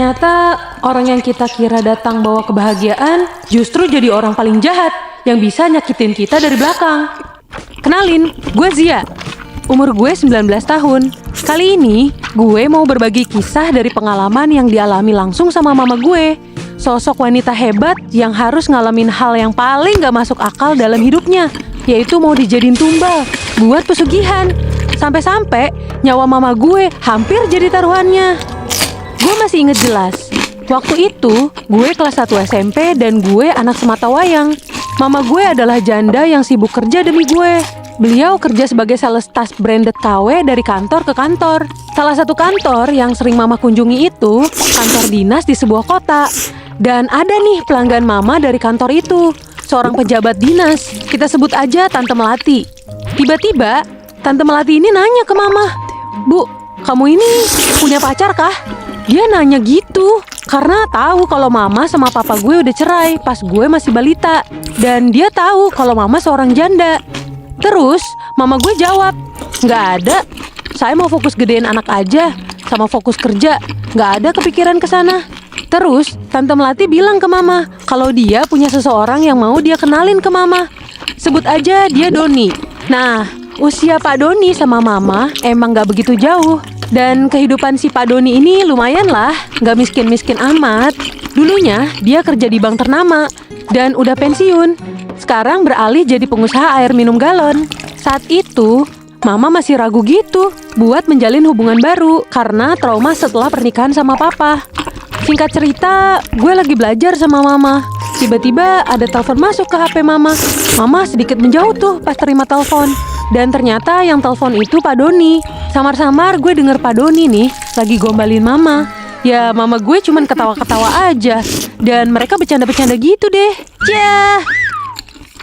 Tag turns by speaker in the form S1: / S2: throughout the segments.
S1: Ternyata orang yang kita kira datang bawa kebahagiaan justru jadi orang paling jahat yang bisa nyakitin kita dari belakang. Kenalin, gue Zia. Umur gue 19 tahun. Kali ini, gue mau berbagi kisah dari pengalaman yang dialami langsung sama mama gue. Sosok wanita hebat yang harus ngalamin hal yang paling gak masuk akal dalam hidupnya, yaitu mau dijadiin tumbal buat pesugihan. Sampai-sampai nyawa mama gue hampir jadi taruhannya. Gue masih inget jelas. Waktu itu, gue kelas 1 SMP dan gue anak sematawayang. Mama gue adalah janda yang sibuk kerja demi gue. Beliau kerja sebagai sales tas branded KW dari kantor ke kantor. Salah satu kantor yang sering mama kunjungi itu kantor dinas di sebuah kota. Dan ada nih pelanggan mama dari kantor itu, seorang pejabat dinas. Kita sebut aja Tante Melati. Tiba-tiba, Tante Melati ini nanya ke mama, "Bu, kamu ini punya pacar kah?" Dia nanya gitu karena tahu kalau mama sama papa gue udah cerai pas gue masih balita. Dan dia tahu kalau mama seorang janda. Terus mama gue jawab, "Nggak ada, saya mau fokus gedein anak aja sama fokus kerja, nggak ada kepikiran ke sana." Terus Tante Melati bilang ke mama kalau dia punya seseorang yang mau dia kenalin ke mama. Sebut aja dia Doni. Nah, usia Pak Doni sama mama emang nggak begitu jauh. Dan kehidupan si Pak Doni ini lumayan lah, nggak miskin-miskin amat. Dulunya dia kerja di bank ternama dan udah pensiun. Sekarang beralih jadi pengusaha air minum galon. Saat itu, mama masih ragu gitu buat menjalin hubungan baru karena trauma setelah pernikahan sama papa. Singkat cerita, gue lagi belajar sama mama. Tiba-tiba ada telepon masuk ke HP mama. Mama sedikit menjauh tuh pas terima telepon. Dan ternyata yang telepon itu Pak Doni. Samar-samar gue denger Pak Doni nih lagi gombalin mama. Ya mama gue cuman ketawa-ketawa aja. Dan mereka bercanda-bercanda gitu deh. Yah.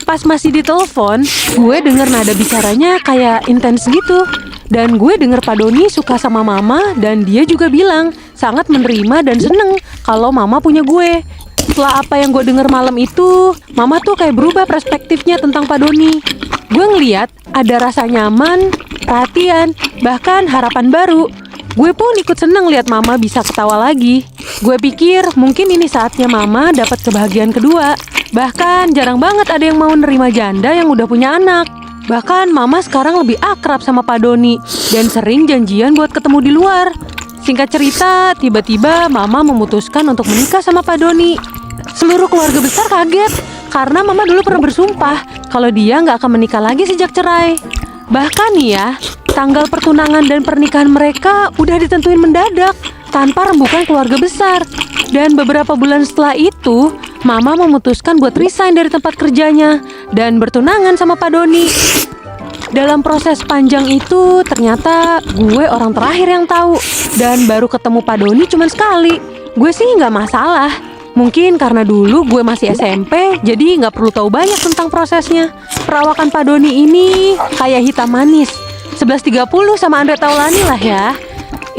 S1: Pas masih ditelepon, gue denger nada bicaranya kayak intens gitu. Dan gue denger Pak Doni suka sama mama dan dia juga bilang sangat menerima dan seneng kalau mama punya gue. Setelah apa yang gue denger malam itu, mama tuh kayak berubah perspektifnya tentang Pak Doni. Gue ngeliat ada rasa nyaman, perhatian, bahkan harapan baru. Gue pun ikut seneng lihat mama bisa ketawa lagi. Gue pikir mungkin ini saatnya mama dapat kebahagiaan kedua. Bahkan jarang banget ada yang mau nerima janda yang udah punya anak. Bahkan mama sekarang lebih akrab sama Pak Doni dan sering janjian buat ketemu di luar. Singkat cerita, tiba-tiba mama memutuskan untuk menikah sama Pak Doni. Seluruh keluarga besar kaget karena mama dulu pernah bersumpah kalau dia nggak akan menikah lagi sejak cerai. Bahkan nih ya, tanggal pertunangan dan pernikahan mereka udah ditentuin mendadak tanpa rembukan keluarga besar. Dan beberapa bulan setelah itu, mama memutuskan buat resign dari tempat kerjanya dan bertunangan sama Pak Doni. Dalam proses panjang itu, ternyata gue orang terakhir yang tahu. Dan baru ketemu Pak Doni cuma sekali. Gue sih nggak masalah. Mungkin karena dulu gue masih SMP, jadi nggak perlu tahu banyak tentang prosesnya. Perawakan Pak Doni ini kayak hitam manis. 11.30 sama Andre Taulani lah ya.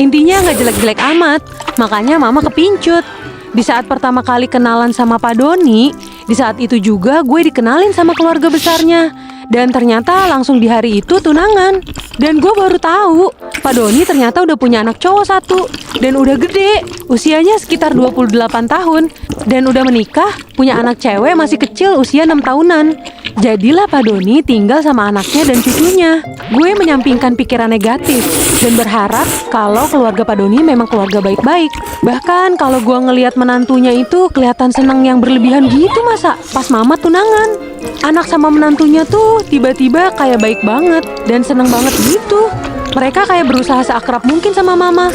S1: Intinya nggak jelek-jelek amat, makanya mama kepincut. Di saat pertama kali kenalan sama Pak Doni, di saat itu juga gue dikenalin sama keluarga besarnya. Dan ternyata langsung di hari itu tunangan. Dan gue baru tahu Pak Doni ternyata udah punya anak cowok 1 dan udah gede, usianya sekitar 28 tahun. Dan udah menikah, punya anak cewek masih kecil usia 6 tahunan. Jadilah Pak Doni tinggal sama anaknya dan cucunya. Gue menyampingkan pikiran negatif dan berharap kalau keluarga Pak Doni memang keluarga baik-baik. Bahkan kalau gue ngelihat menantunya itu kelihatan senang yang berlebihan gitu masa pas mama tunangan. Anak sama menantunya tuh tiba-tiba kayak baik banget dan seneng banget gitu. Mereka kayak berusaha seakrab mungkin sama mama.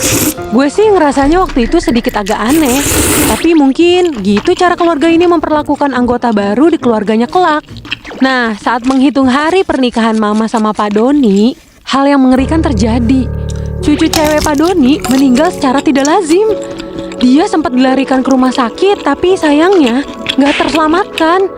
S1: Gue sih ngerasanya waktu itu sedikit agak aneh. Tapi mungkin gitu cara keluarga ini memperlakukan anggota baru di keluarganya kelak. Nah, saat menghitung hari pernikahan mama sama Pak Doni, hal yang mengerikan terjadi. Cucu cewek Pak Doni meninggal secara tidak lazim. Dia sempat dilarikan ke rumah sakit, tapi sayangnya nggak terselamatkan.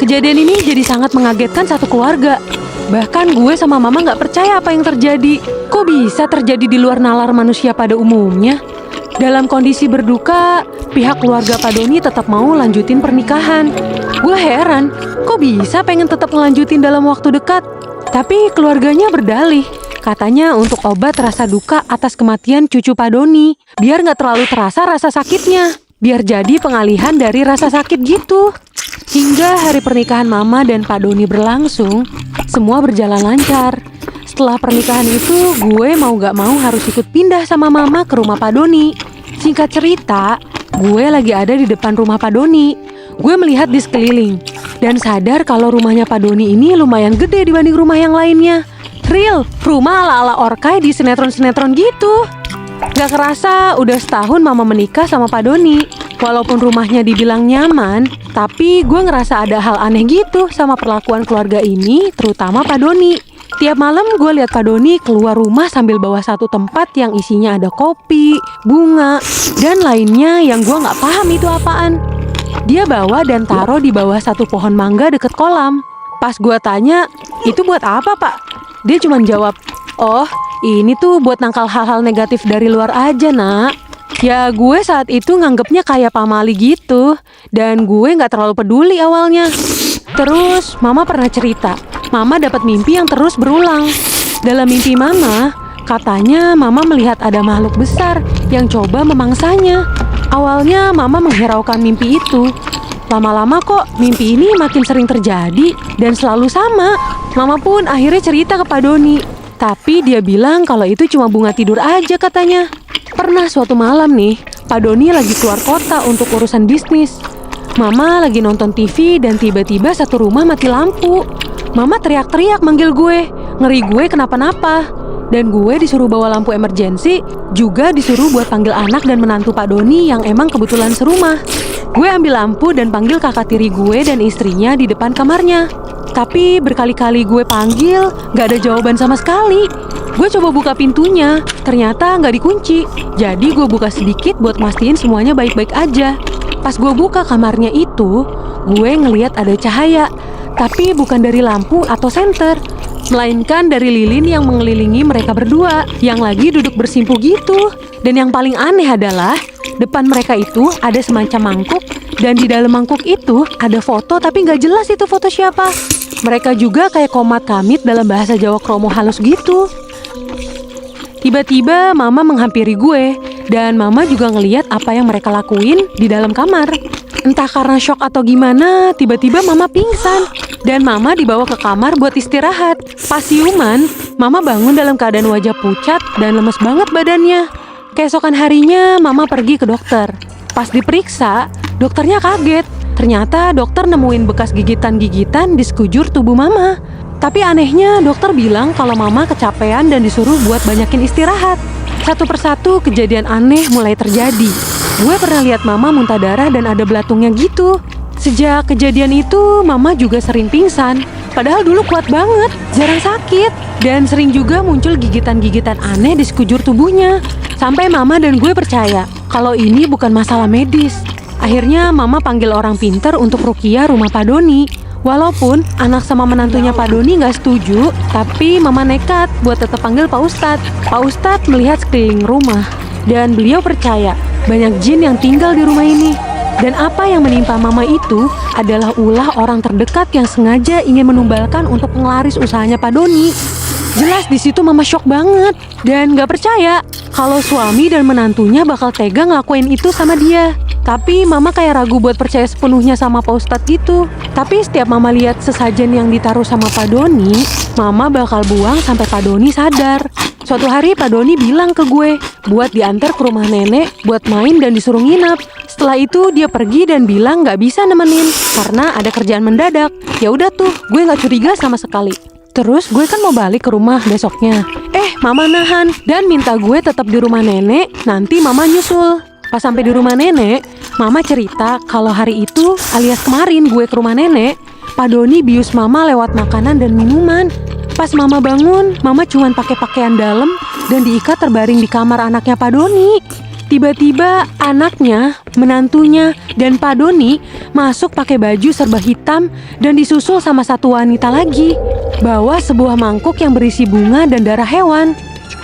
S1: Kejadian ini jadi sangat mengagetkan satu keluarga. Bahkan gue sama mama nggak percaya apa yang terjadi. Kok bisa terjadi di luar nalar manusia pada umumnya? Dalam kondisi berduka, pihak keluarga Pak Doni tetap mau lanjutin pernikahan. Gue heran, kok bisa pengen tetap ngelanjutin dalam waktu dekat? Tapi keluarganya berdalih Katanya untuk obat rasa duka atas kematian cucu Pak Doni. Biar nggak terlalu terasa rasa sakitnya. Biar jadi pengalihan dari rasa sakit gitu. Hingga hari pernikahan Mama dan Pak Doni berlangsung, semua berjalan lancar. Setelah pernikahan itu, gue mau gak mau harus ikut pindah sama Mama ke rumah Pak Doni. Singkat cerita, gue lagi ada di depan rumah Pak Doni. Gue melihat di sekeliling dan sadar kalau rumahnya Pak Doni ini lumayan gede dibanding rumah yang lainnya. Real, rumah ala-ala orkai di sinetron-sinetron gitu. Gak kerasa udah setahun Mama menikah sama Pak Doni. Walaupun rumahnya dibilang nyaman, tapi gue ngerasa ada hal aneh gitu sama perlakuan keluarga ini, terutama Pak Doni. Tiap malam gue lihat Pak Doni keluar rumah sambil bawa satu tempat yang isinya ada kopi, bunga, dan lainnya yang gue gak paham itu apaan. Dia bawa dan taruh di bawah satu pohon mangga deket kolam. Pas gue tanya, itu buat apa Pak? Dia cuma jawab, oh ini tuh buat nangkal hal-hal negatif dari luar aja nak. Ya gue saat itu nganggepnya kayak pamali gitu. Dan gue gak terlalu peduli awalnya. Terus Mama pernah cerita, Mama dapat mimpi yang terus berulang. Dalam mimpi Mama, katanya Mama melihat ada makhluk besar yang coba memangsanya. Awalnya Mama menghiraukan mimpi itu. Lama-lama kok mimpi ini makin sering terjadi dan selalu sama. Mama pun akhirnya cerita ke Pak Doni. Tapi dia bilang kalau itu cuma bunga tidur aja katanya. Pernah suatu malam nih, Pak Doni lagi keluar kota untuk urusan bisnis. Mama lagi nonton TV dan tiba-tiba satu rumah mati lampu. Mama teriak-teriak manggil gue, ngeri gue kenapa-napa. Dan gue disuruh bawa lampu emergensi, juga disuruh buat panggil anak dan menantu Pak Doni yang emang kebetulan serumah. Gue ambil lampu dan panggil kakak tiri gue dan istrinya di depan kamarnya. Tapi berkali-kali gue panggil, gak ada jawaban sama sekali. Gue coba buka pintunya, ternyata gak dikunci. Jadi gue buka sedikit buat mastiin semuanya baik-baik aja. Pas gue buka kamarnya itu, gue ngeliat ada cahaya. Tapi bukan dari lampu atau senter, melainkan dari lilin yang mengelilingi mereka berdua yang lagi duduk bersimpu gitu. Dan yang paling aneh adalah depan mereka itu ada semacam mangkuk, dan di dalam mangkuk itu ada foto tapi nggak jelas itu foto siapa. Mereka juga kayak komat kamit dalam bahasa Jawa kromo halus gitu. Tiba-tiba Mama menghampiri gue, dan Mama juga ngeliat apa yang mereka lakuin di dalam kamar. Entah karena shock atau gimana, tiba-tiba Mama pingsan dan Mama dibawa ke kamar buat istirahat. Pas siuman, Mama bangun dalam keadaan wajah pucat dan lemes banget badannya. Keesokan harinya, Mama pergi ke dokter. Pas diperiksa, dokternya kaget. Ternyata dokter nemuin bekas gigitan-gigitan di sekujur tubuh Mama. Tapi anehnya, dokter bilang kalau Mama kecapean dan disuruh buat banyakin istirahat. Satu persatu kejadian aneh mulai terjadi. Gue pernah lihat Mama muntah darah dan ada belatungnya gitu. Sejak kejadian itu, Mama juga sering pingsan. Padahal dulu kuat banget, jarang sakit. Dan sering juga muncul gigitan-gigitan aneh di sekujur tubuhnya. Sampai Mama dan gue percaya kalau ini bukan masalah medis. Akhirnya Mama panggil orang pinter untuk ruqyah rumah Pak Doni. Walaupun anak sama menantunya Pak Doni gak setuju, tapi Mama nekat buat tetap panggil Pak Ustadz. Pak Ustadz melihat sekeliling rumah, dan beliau percaya banyak jin yang tinggal di rumah ini. Dan apa yang menimpa Mama itu adalah ulah orang terdekat yang sengaja ingin menumbalkan untuk penglaris usahanya Pak Doni. Jelas di situ Mama shock banget dan gak percaya kalau suami dan menantunya bakal tega ngelakuin itu sama dia. Tapi Mama kayak ragu buat percaya sepenuhnya sama Pak Ustadz gitu. Tapi setiap Mama lihat sesajen yang ditaruh sama Pak Doni, Mama bakal buang sampai Pak Doni sadar. Suatu hari Pak Doni bilang ke gue buat diantar ke rumah nenek buat main dan disuruh nginep. Setelah itu dia pergi dan bilang gak bisa nemenin karena ada kerjaan mendadak. Ya udah tuh, gue gak curiga sama sekali. Terus gue kan mau balik ke rumah besoknya. Mama nahan dan minta gue tetap di rumah nenek, nanti Mama nyusul. Pas sampai di rumah nenek, Mama cerita kalau hari itu alias kemarin gue ke rumah nenek, Pak Doni bius Mama lewat makanan dan minuman. Pas Mama bangun, Mama cuman pakai pakaian dalam dan diikat terbaring di kamar anaknya Pak Doni. Tiba-tiba anaknya, menantunya, dan Pak Doni masuk pakai baju serba hitam dan disusul sama satu wanita lagi. Bawa sebuah mangkuk yang berisi bunga dan darah hewan.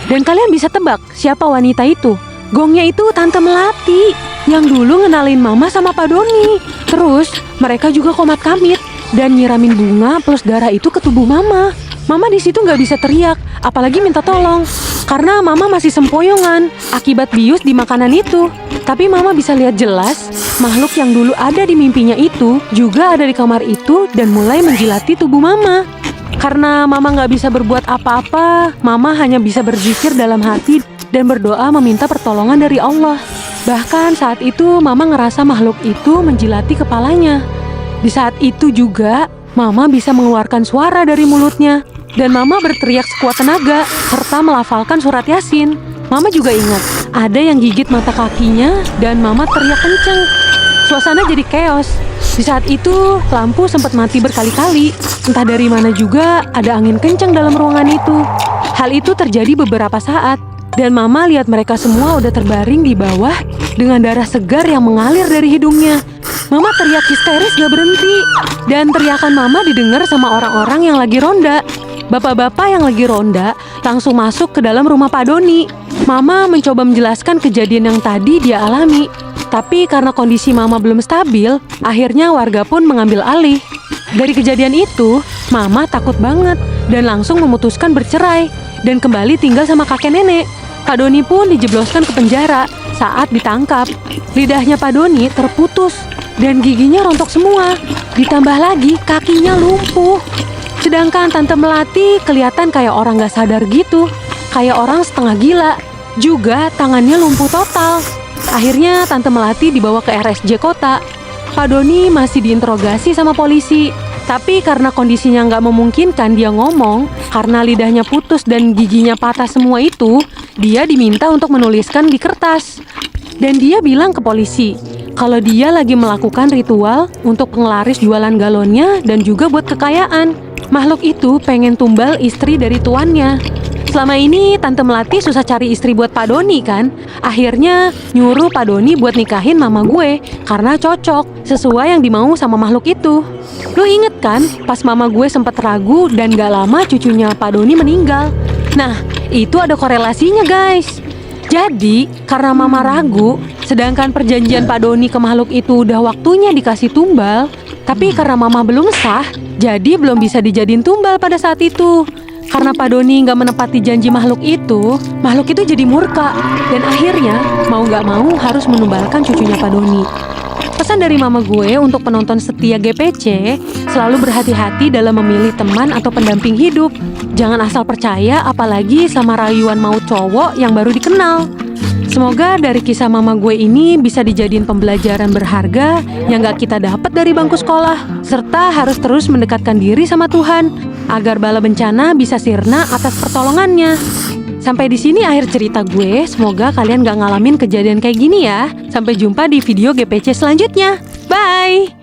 S1: Dan kalian bisa tebak siapa wanita itu? Gongnya itu Tante Melati yang dulu ngenalin Mama sama Pak Doni. Terus mereka juga komat kamit dan nyiramin bunga plus darah itu ke tubuh Mama. Mama di situ nggak bisa teriak, apalagi minta tolong. Karena Mama masih sempoyongan akibat bius di makanan itu. Tapi Mama bisa lihat jelas, makhluk yang dulu ada di mimpinya itu juga ada di kamar itu dan mulai menjilati tubuh Mama. Karena Mama nggak bisa berbuat apa-apa, Mama hanya bisa berzikir dalam hati dan berdoa meminta pertolongan dari Allah. Bahkan saat itu Mama ngerasa makhluk itu menjilati kepalanya. Di saat itu juga, Mama bisa mengeluarkan suara dari mulutnya. Dan Mama berteriak sekuat tenaga, serta melafalkan surat Yasin. Mama juga ingat, ada yang gigit mata kakinya dan Mama teriak kenceng. Suasana jadi chaos. Di saat itu, lampu sempat mati berkali-kali. Entah dari mana juga ada angin kencang dalam ruangan itu. Hal itu terjadi beberapa saat. Dan Mama lihat mereka semua udah terbaring di bawah dengan darah segar yang mengalir dari hidungnya. Mama teriak histeris gak berhenti. Dan teriakan Mama didengar sama orang-orang yang lagi ronda. Bapak-bapak yang lagi ronda langsung masuk ke dalam rumah Pak Doni. Mama mencoba menjelaskan kejadian yang tadi dia alami. Tapi karena kondisi Mama belum stabil, akhirnya warga pun mengambil alih. Dari kejadian itu, Mama takut banget dan langsung memutuskan bercerai dan kembali tinggal sama kakek nenek. Pak Doni pun dijebloskan ke penjara saat ditangkap. Lidahnya Pak Doni terputus dan giginya rontok semua. Ditambah lagi kakinya lumpuh. Sedangkan Tante Melati kelihatan kayak orang gak sadar gitu. Kayak orang setengah gila. Juga tangannya lumpuh total. Akhirnya Tante Melati dibawa ke RSJ kota. Pak Doni masih diinterogasi sama polisi. Tapi karena kondisinya nggak memungkinkan dia ngomong, karena lidahnya putus dan giginya patah semua itu, dia diminta untuk menuliskan di kertas. Dan dia bilang ke polisi, kalau dia lagi melakukan ritual untuk penglaris jualan galonnya dan juga buat kekayaan. Makhluk itu pengen tumbal istri dari tuannya. Selama ini Tante Melati susah cari istri buat Pak Doni kan? Akhirnya nyuruh Pak Doni buat nikahin mama gue karena cocok, sesuai yang dimau sama makhluk itu. Lo inget kan pas mama gue sempat ragu dan gak lama cucunya Pak Doni meninggal? Nah, itu ada korelasinya guys. Jadi, karena mama ragu, sedangkan perjanjian Pak Doni ke makhluk itu udah waktunya dikasih tumbal, tapi karena mama belum sah, jadi belum bisa dijadiin tumbal pada saat itu. Karena Pak Doni nggak menepati janji makhluk itu jadi murka. Dan akhirnya, mau nggak mau harus menumbalkan cucunya Pak Doni. Pesan dari mama gue untuk penonton setia GPC, selalu berhati-hati dalam memilih teman atau pendamping hidup. Jangan asal percaya, apalagi sama rayuan maut cowok yang baru dikenal. Semoga dari kisah mama gue ini bisa dijadiin pembelajaran berharga yang gak kita dapat dari bangku sekolah. Serta harus terus mendekatkan diri sama Tuhan, agar bala bencana bisa sirna atas pertolongannya. Sampai di sini akhir cerita gue, semoga kalian gak ngalamin kejadian kayak gini ya. Sampai jumpa di video GPC selanjutnya. Bye!